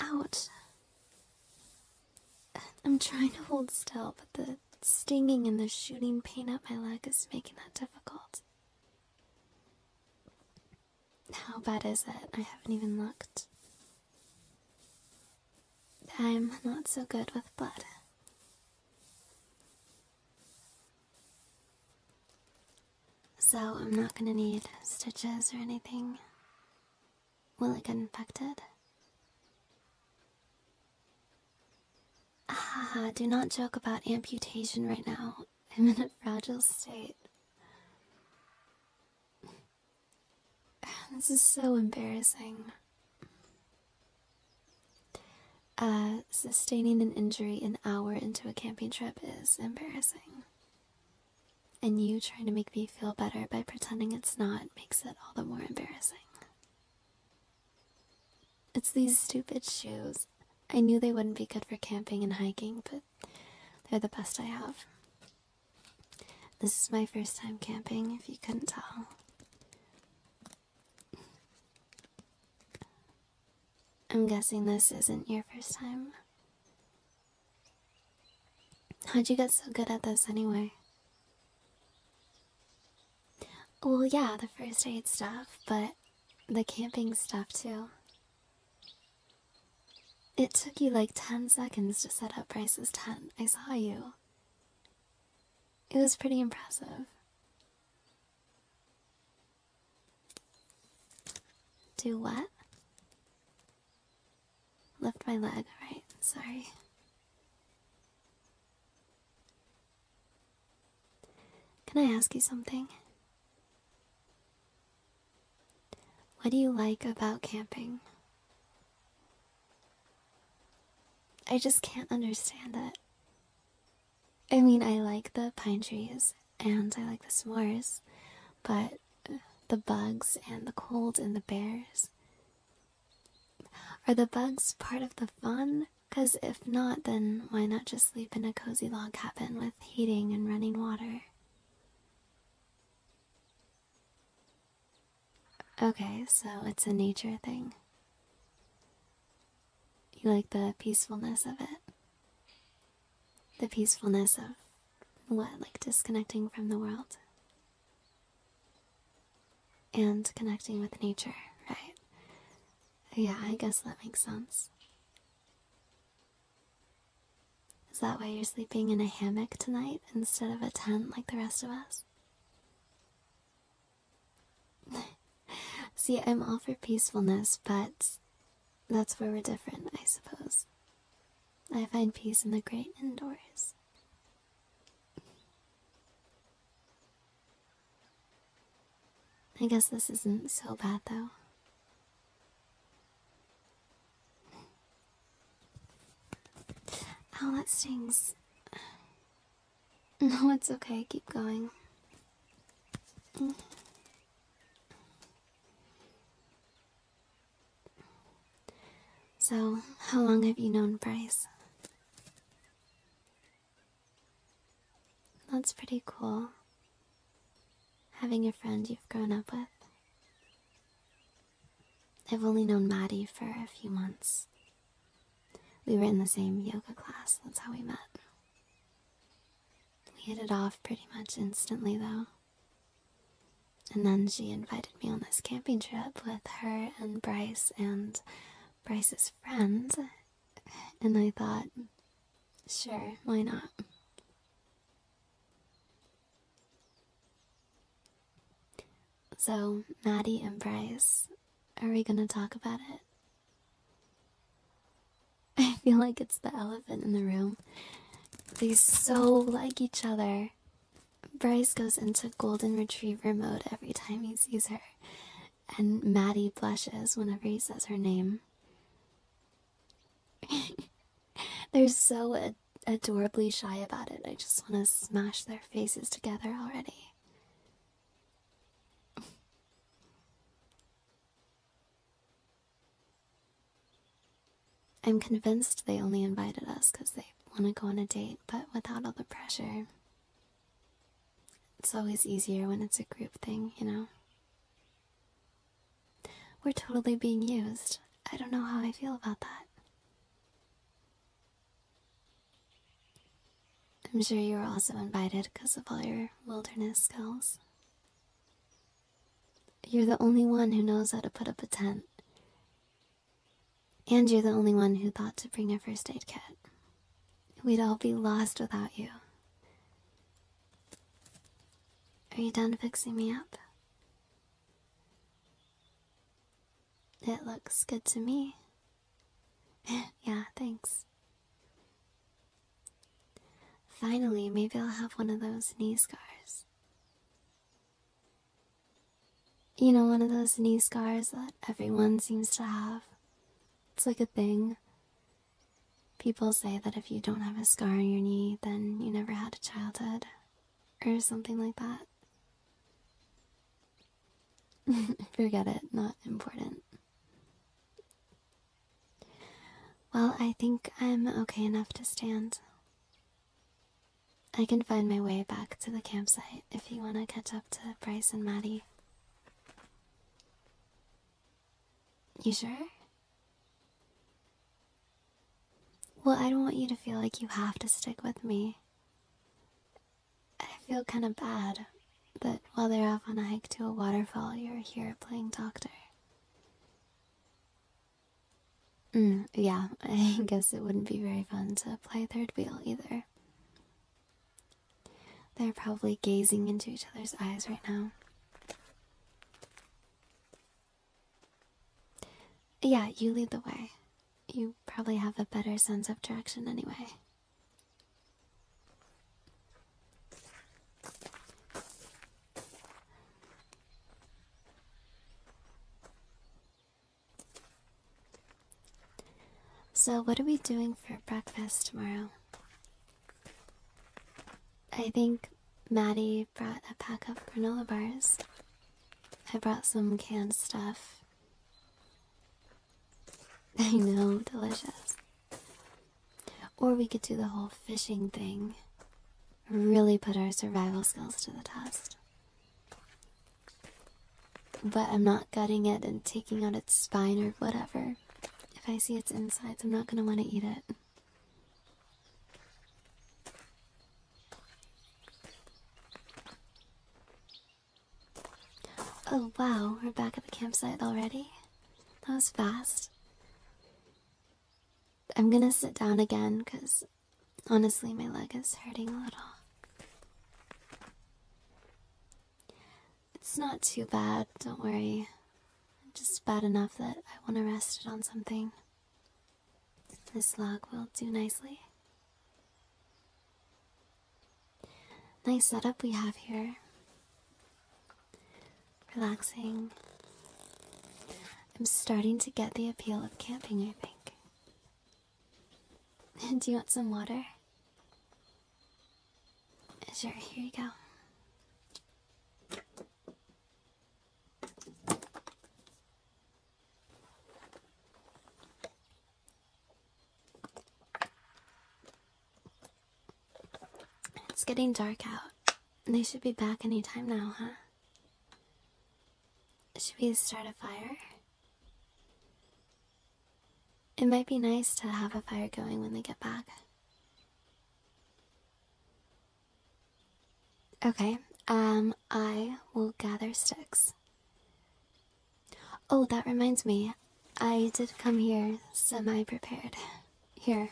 Ouch. I'm trying to hold still, but the stinging and the shooting pain up my leg is making that difficult. How bad is it? I haven't even looked. I'm not so good with blood. So I'm not gonna need stitches or anything. Will it get infected? Haha, do not joke about amputation right now. I'm in a fragile state. This is so embarrassing. Sustaining an injury an hour into a camping trip is embarrassing. And you trying to make me feel better by pretending it's not makes it all the more embarrassing. It's these stupid shoes. I knew they wouldn't be good for camping and hiking, but they're the best I have. This is my first time camping, if you couldn't tell. I'm guessing this isn't your first time. How'd you get so good at this anyway? Well, yeah, the first aid stuff, but the camping stuff too. It took you like 10 seconds to set up Bryce's tent. I saw you. It was pretty impressive. Do what? Lift my leg, right? Sorry. Can I ask you something? What do you like about camping? I just can't understand it. I mean, I like the pine trees, and I like the s'mores, but the bugs and the cold and the bears. Are the bugs part of the fun? 'Cause if not, then why not just sleep in a cozy log cabin with heating and running water? Okay, so it's a nature thing. You like the peacefulness of it? The peacefulness of what, like disconnecting from the world? And connecting with nature, right? Yeah, I guess that makes sense. Is that why you're sleeping in a hammock tonight instead of a tent like the rest of us? See, I'm all for peacefulness, but that's where we're different, I suppose. I find peace in the great indoors. I guess this isn't so bad, though. Ow, that stings. No, it's okay. Keep going. So, how long have you known Bryce? That's pretty cool. Having a friend you've grown up with. I've only known Maddie for a few months. We were in the same yoga class, that's how we met. We hit it off pretty much instantly, though. And then she invited me on this camping trip with her and Bryce and Bryce's friend. And I thought, sure, why not? So, Maddie and Bryce, are we gonna talk about it? I feel like it's the elephant in the room. They so like each other. Bryce goes into golden retriever mode every time he sees her, and Maddie blushes whenever he says her name. They're so adorably shy about it. I just want to smash their faces together already. I'm convinced they only invited us because they want to go on a date, but without all the pressure. It's always easier when it's a group thing, you know? We're totally being used. I don't know how I feel about that. I'm sure you were also invited because of all your wilderness skills. You're the only one who knows how to put up a tent. And you're the only one who thought to bring a first aid kit. We'd all be lost without you. Are you done fixing me up? It looks good to me. Yeah, thanks. Finally, maybe I'll have one of those knee scars. You know, one of those knee scars that everyone seems to have. It's like a thing. People say that if you don't have a scar on your knee, then you never had a childhood. Or something like that. Forget it, not important. Well, I think I'm okay enough to stand. I can find my way back to the campsite if you want to catch up to Bryce and Maddie. You sure? Well, I don't want you to feel like you have to stick with me. I feel kind of bad that while they're off on a hike to a waterfall, you're here playing doctor. Yeah, I guess it wouldn't be very fun to play third wheel either. They're probably gazing into each other's eyes right now. Yeah, you lead the way. You probably have a better sense of direction anyway. So what are we doing for breakfast tomorrow? I think Maddie brought a pack of granola bars. I brought some canned stuff. I know, delicious. Or we could do the whole fishing thing. Really put our survival skills to the test. But I'm not gutting it and taking out its spine or whatever. If I see its insides, I'm not gonna want to eat it. Oh wow, we're back at the campsite already? That was fast. I'm gonna sit down again, because honestly my leg is hurting a little. It's not too bad, don't worry. Just bad enough that I want to rest it on something. This log will do nicely. Nice setup we have here. Relaxing. I'm starting to get the appeal of camping, I think. Do you want some water? Sure, here you go. It's getting dark out. They should be back any time now, huh? Should we start a fire? It might be nice to have a fire going when they get back. Okay, I will gather sticks. Oh, that reminds me. I did come here semi-prepared. Here.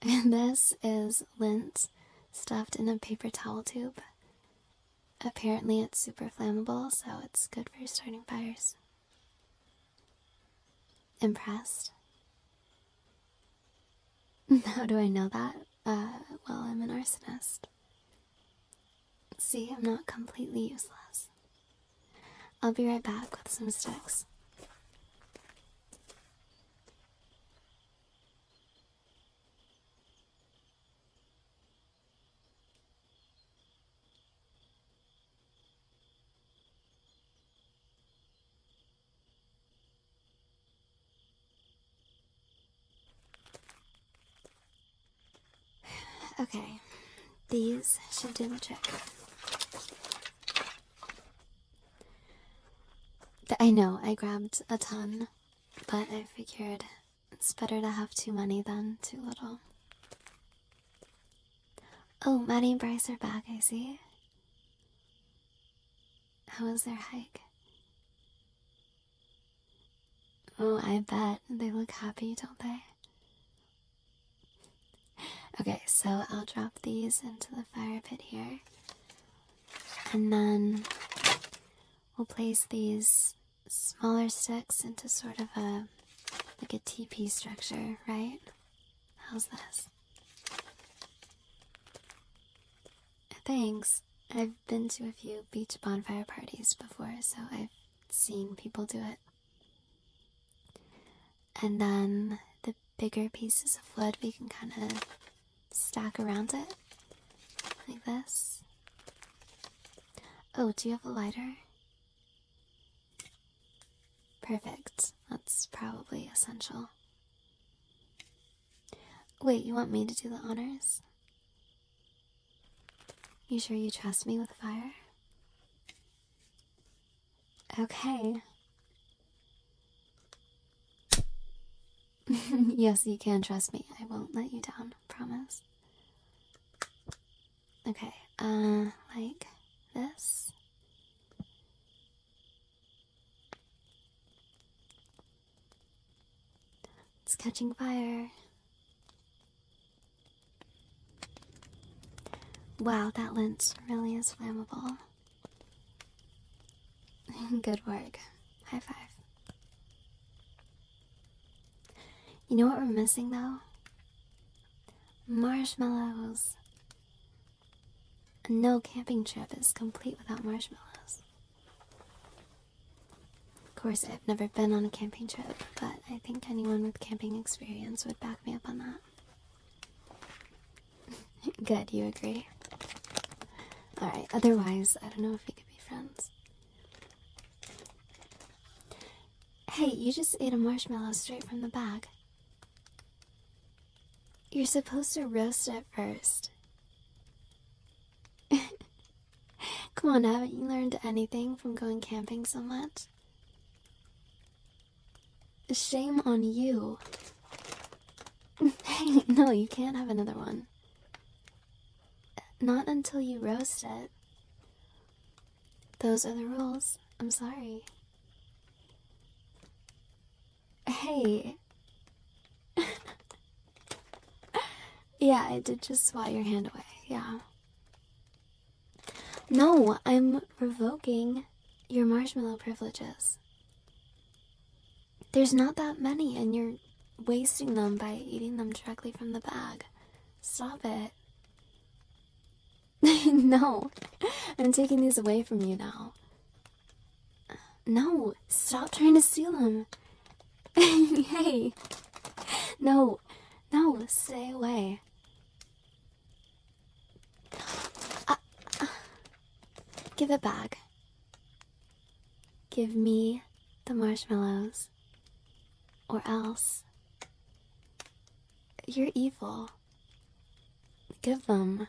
And this is lint stuffed in a paper towel tube. Apparently it's super flammable, so it's good for starting fires. Impressed? How do I know that? Well, I'm an arsonist. See, I'm not completely useless. I'll be right back with some sticks. Okay, these should do the trick. I know, I grabbed a ton, but I figured It's better to have too many than too little. Oh, Maddie and Bryce are back, I see. How was their hike? Oh, I bet. They look happy, don't they? Okay, so I'll drop these into the fire pit here. And then we'll place these smaller sticks into sort of like a teepee structure, right? How's this? Thanks. I've been to a few beach bonfire parties before, so I've seen people do it. And then the bigger pieces of wood we can kind of stack around it, like this. Oh, do you have a lighter? Perfect. That's probably essential. Wait, you want me to do the honors? You sure you trust me with fire? Okay. Yes, you can trust me. I won't let you down, promise. Okay, like this. It's catching fire. Wow, that lint really is flammable. Good work. High five. You know what we're missing though? Marshmallows. No camping trip is complete without marshmallows. Of course, I've never been on a camping trip, but I think anyone with camping experience would back me up on that. Good, you agree? Alright, otherwise, I don't know if we could be friends. Hey, you just ate a marshmallow straight from the bag. You're supposed to roast it first. Come on, haven't you learned anything from going camping so much? Shame on you. Hey, no, you can't have another one. Not until you roast it. Those are the rules. I'm sorry. Hey. Yeah, I did just swat your hand away, yeah. No, I'm revoking your marshmallow privileges. There's not that many, and you're wasting them by eating them directly from the bag. Stop it. No, I'm taking these away from you now. No, stop trying to steal them. Hey. No, stay away. Give it back. Give me the marshmallows. Or else. You're evil. Give them.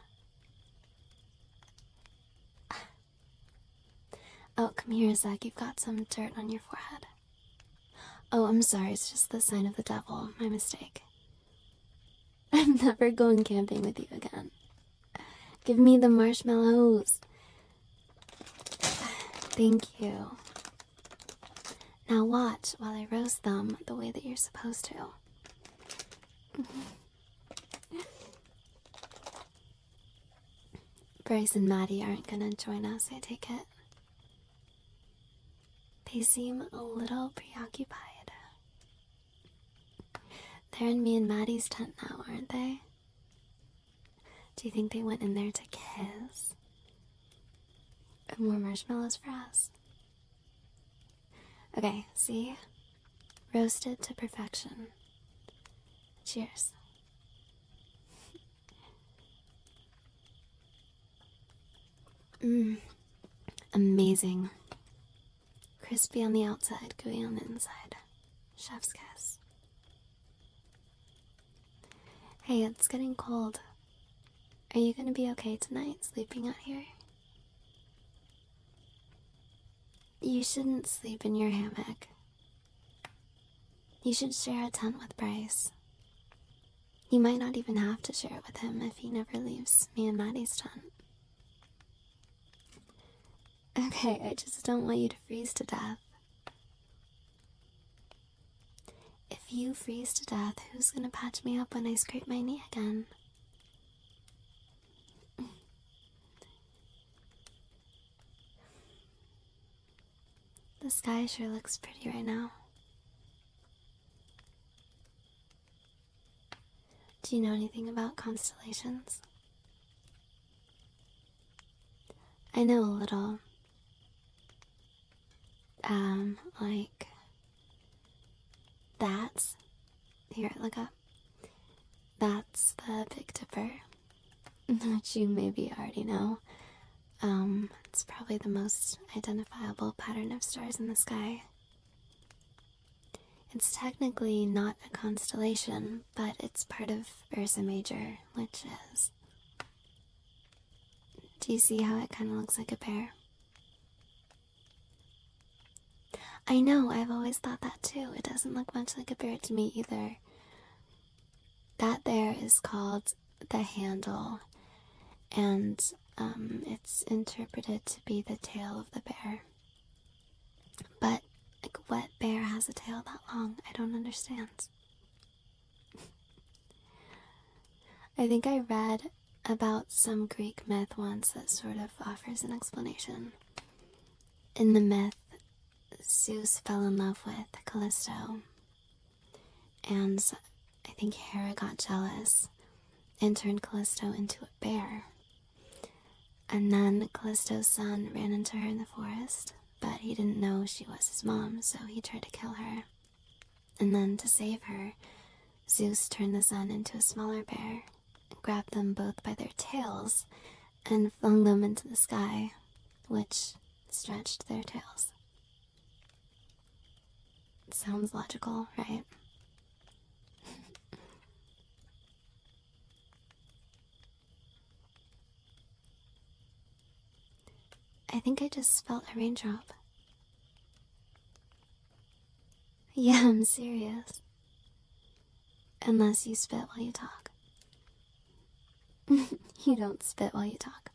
Oh, come here, Zach. You've got some dirt on your forehead. Oh, I'm sorry. It's just the sign of the devil. My mistake. I'm never going camping with you again. Give me the marshmallows. Thank you. Now watch while I roast them the way that you're supposed to. Bryce and Maddie aren't gonna join us, I take it. They seem a little preoccupied. They're in me and Maddie's tent now, aren't they? Do you think they went in there to kiss? More marshmallows for us. Okay, see? Roasted to perfection. Cheers. Amazing. Crispy on the outside, gooey on the inside. Chef's kiss. Hey, it's getting cold. Are you gonna be okay tonight, sleeping out here? You shouldn't sleep in your hammock. You should share a tent with Bryce. You might not even have to share it with him if he never leaves me and Maddie's tent. Okay, I just don't want you to freeze to death. If you freeze to death, who's gonna patch me up when I scrape my knee again? The sky sure looks pretty right now. Do you know anything about constellations? I know a little. Like that's here, look up. That's the Big Dipper, which you maybe already know. It's probably the most identifiable pattern of stars in the sky. It's technically not a constellation, but it's part of Ursa Major, which is... Do you see how it kind of looks like a bear? I know, I've always thought that too. It doesn't look much like a bear to me either. That there is called the handle, and it's interpreted to be the tail of the bear. But, like, what bear has a tail that long? I don't understand. I think I read about some Greek myth once that sort of offers an explanation. In the myth, Zeus fell in love with Callisto, and I think Hera got jealous and turned Callisto into a bear. And then Callisto's son ran into her in the forest, but he didn't know she was his mom, so he tried to kill her. And then to save her, Zeus turned the son into a smaller bear, grabbed them both by their tails, and flung them into the sky, which stretched their tails. Sounds logical, right? I think I just felt a raindrop. Yeah, I'm serious. Unless you spit while you talk. You don't spit while you talk.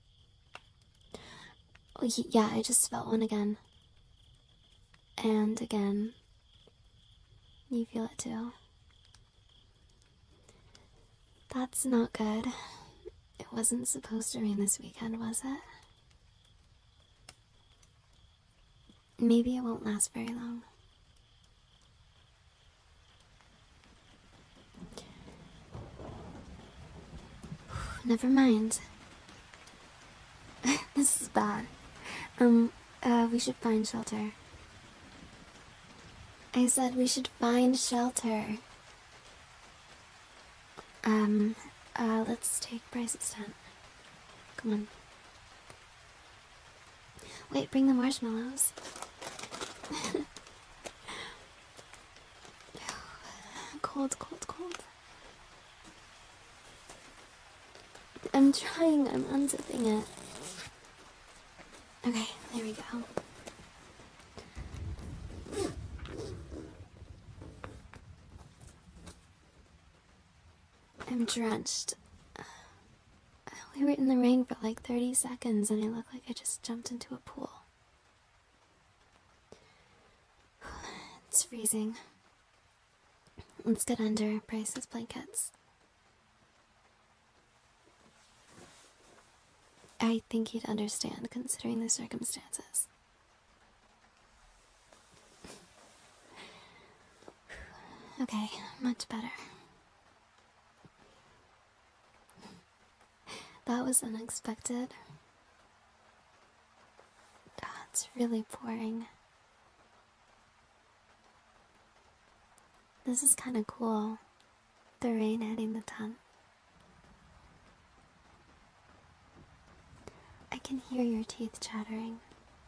Oh, yeah, I just felt one again. And again. You feel it too. That's not good. It wasn't supposed to rain this weekend, was it? Maybe it won't last very long. Never mind. This is bad. We should find shelter. I said we should find shelter. Let's take Bryce's tent. Come on. Wait, bring the marshmallows. Cold, cold, cold. I'm trying, I'm unzipping it. Okay, there we go. I'm drenched. We were in the rain for like 30 seconds and I look like I just jumped into a pool. It's freezing. Let's get under Bryce's blankets. I think he'd understand considering the circumstances. Okay, much better. That was unexpected. It's really pouring. This is kind of cool. The rain hitting the tent. I can hear your teeth chattering.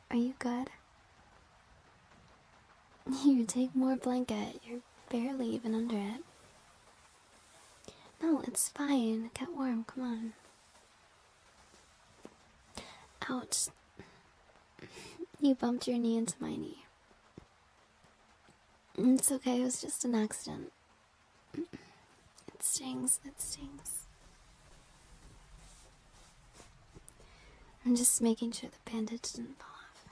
Are you good? Here, take more blanket. You're barely even under it. No, it's fine. Get warm, come on. Ouch. You bumped your knee into my knee. It's okay, it was just an accident. It stings, it stings. I'm just making sure the bandage didn't fall off.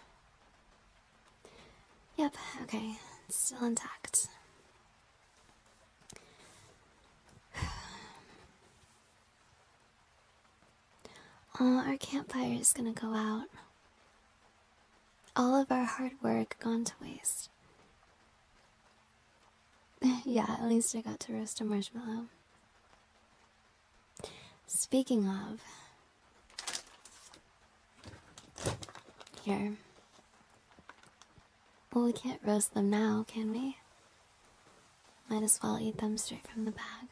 Yep, okay, it's still intact. Oh, our campfire is gonna go out. All of our hard work gone to waste. Yeah, at least I got to roast a marshmallow. Speaking of... Here. Well, we can't roast them now, can we? Might as well eat them straight from the bag.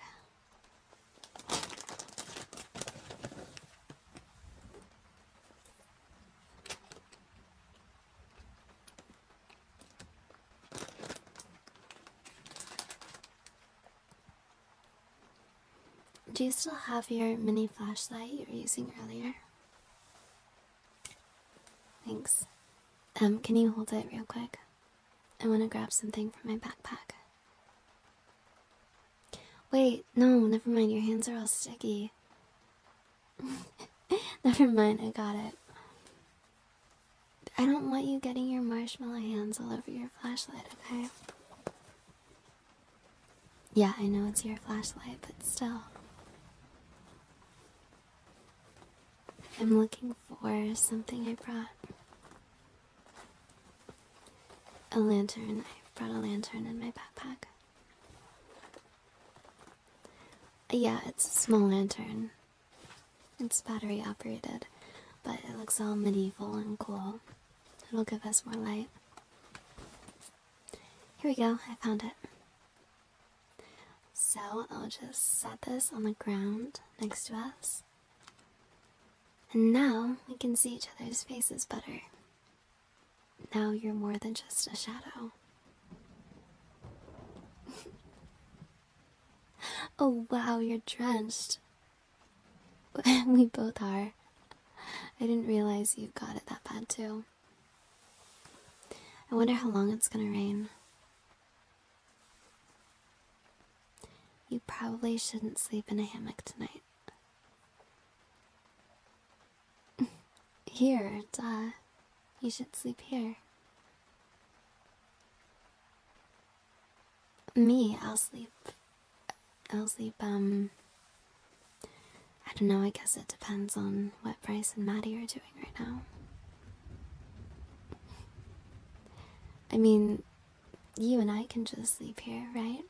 Do you still have your mini flashlight you were using earlier? Thanks. Can you hold it real quick? I want to grab something from my backpack. Wait, no, never mind, your hands are all sticky. Never mind, I got it. I don't want you getting your marshmallow hands all over your flashlight, okay? Yeah, I know it's your flashlight, but still. I'm looking for something I brought. A lantern. I brought a lantern in my backpack. Yeah, it's a small lantern. It's battery operated, but it looks all medieval and cool. It'll give us more light. Here we go, I found it. So I'll just set this on the ground next to us. And now we can see each other's faces better. Now you're more than just a shadow. Oh wow, you're drenched. We both are. I didn't realize you got it that bad too. I wonder how long it's gonna rain. You probably shouldn't sleep in a hammock tonight. Here, duh. You should sleep here. Me, I'll sleep, I don't know, I guess it depends on what Bryce and Maddie are doing right now. I mean, you and I can just sleep here, right?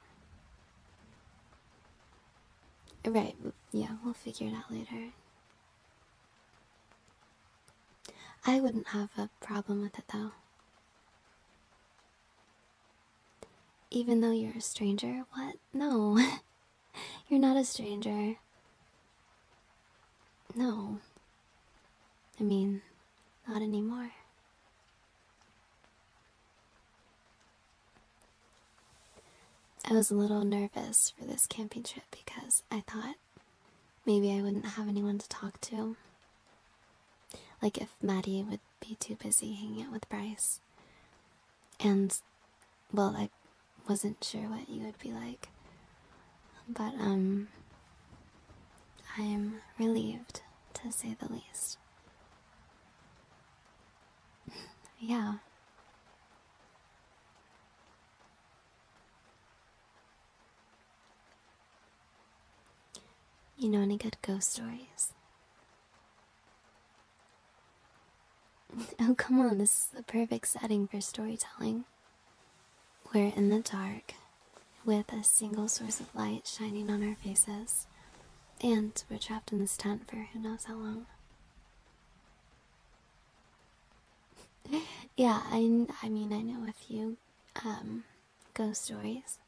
Right, yeah, we'll figure it out later. I wouldn't have a problem with it though. Even though you're a stranger? What? No. You're not a stranger. No. I mean, not anymore. I was a little nervous for this camping trip because I thought maybe I wouldn't have anyone to talk to. Like if Maddie would be too busy hanging out with Bryce. And, well, I wasn't sure what you would be like. But, I'm relieved, to say the least. Yeah. You know any good ghost stories? Oh, come on, this is the perfect setting for storytelling. We're in the dark, with a single source of light shining on our faces, and we're trapped in this tent for who knows how long. Yeah, I mean, I know a few, ghost stories.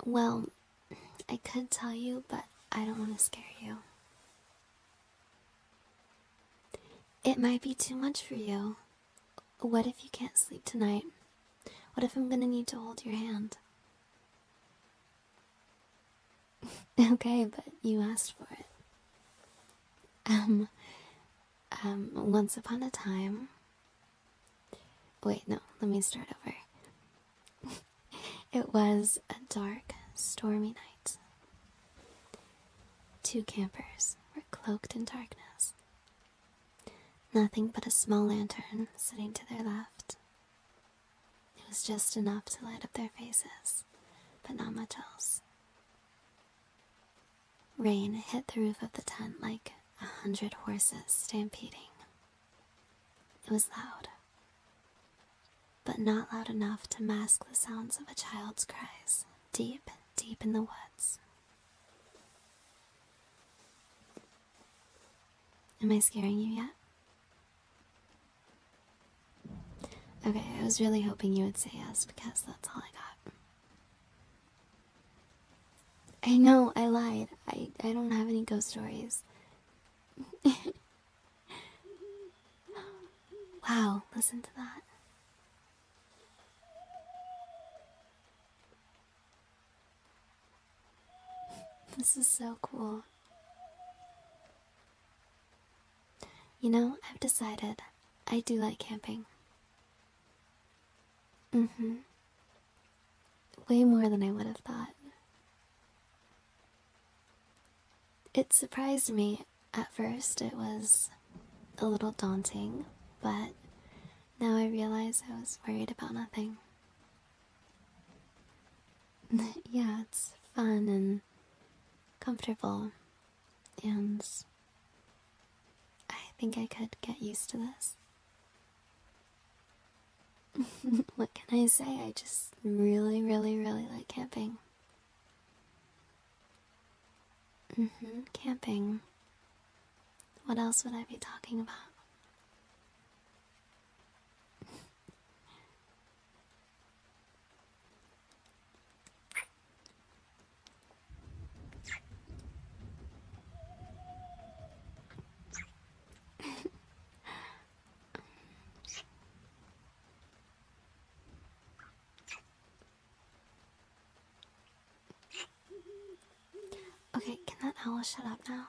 Well, I could tell you, but I don't want to scare you. It might be too much for you. What if you can't sleep tonight? What if I'm gonna need to hold your hand? Okay, but you asked for it. Once upon a time. Wait, no, let me start over. It was a dark, stormy night. Two campers were cloaked in darkness. Nothing but a small lantern sitting to their left. It was just enough to light up their faces, but not much else. Rain hit the roof of the tent like 100 horses stampeding. It was loud, but not loud enough to mask the sounds of a child's cries deep, deep in the woods. Am I scaring you yet? Okay, I was really hoping you would say yes because that's all I got. I know, I lied. I don't have any ghost stories. Wow, listen to that. This is so cool. You know, I've decided I do like camping. Way more than I would have thought. It surprised me. At first, it was a little daunting, but now I realize I was worried about nothing. Yeah, it's fun and comfortable, and I think I could get used to this. What can I say? I just really, really, really like camping. Camping. What else would I be talking about? Okay, can that owl shut up now?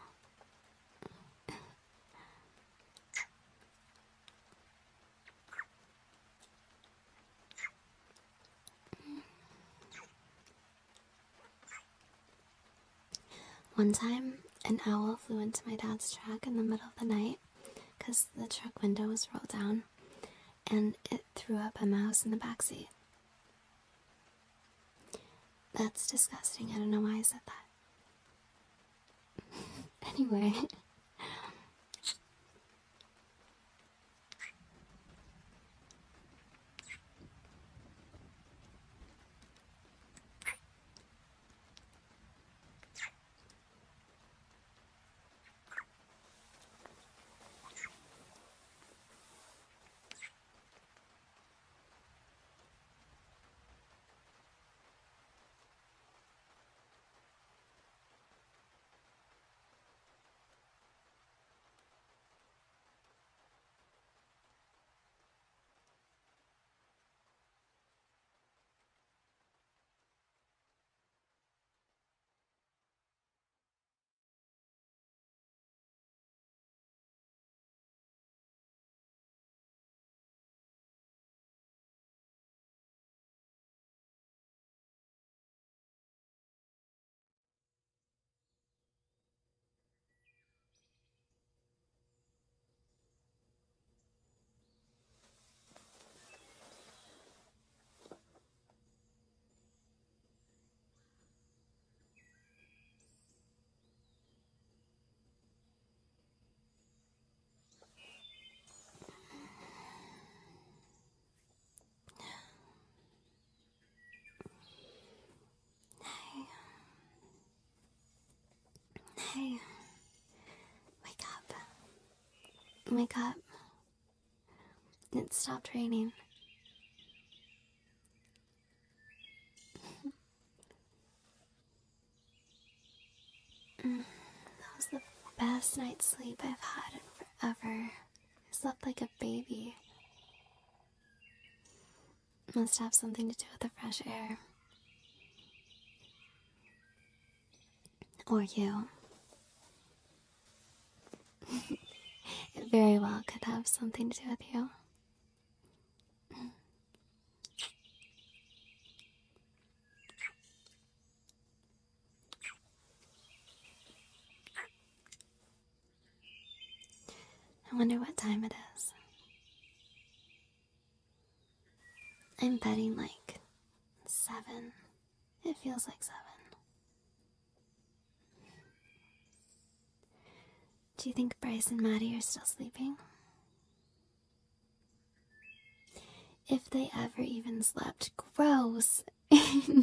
One time, an owl flew into my dad's truck in the middle of the night because the truck window was rolled down, and it threw up a mouse in the backseat. That's disgusting. I don't know why I said that. Anyway. Hey, wake up. Wake up. It stopped raining. That was the best night's sleep I've had in forever. I slept like a baby. Must have something to do with the fresh air. Or you. It very well could have something to do with you. I wonder what time it is. I'm betting like 7. It feels like 7. Do you think Bryce and Maddie are still sleeping? If they ever even slept. Gross!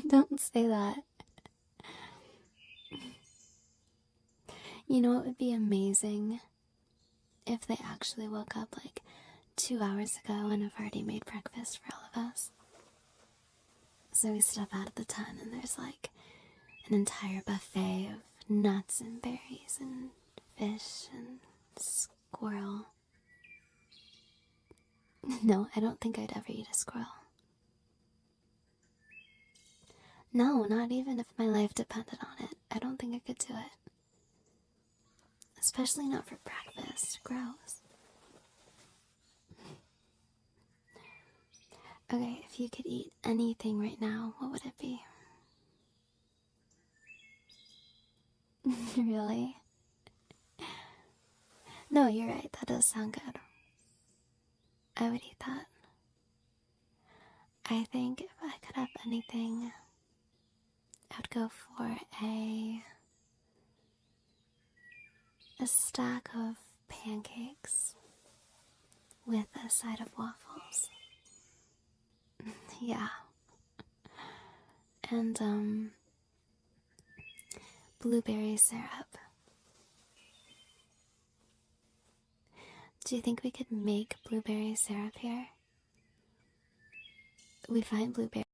Don't say that. You know what would be amazing? If they actually woke up like 2 hours ago and have already made breakfast for all of us. So we step out of the tent and there's like an entire buffet of nuts and berries and fish and squirrel. No, I don't think I'd ever eat a squirrel. No, not even if my life depended on it. I don't think I could do it. Especially not for breakfast. Gross. Okay, if you could eat anything right now, what would it be? Really? No, you're right. That does sound good. I would eat that. I think if I could have anything, I would go for a stack of pancakes with a side of waffles. Yeah. And blueberry syrup. Do you think we could make blueberry syrup here? We find blueberry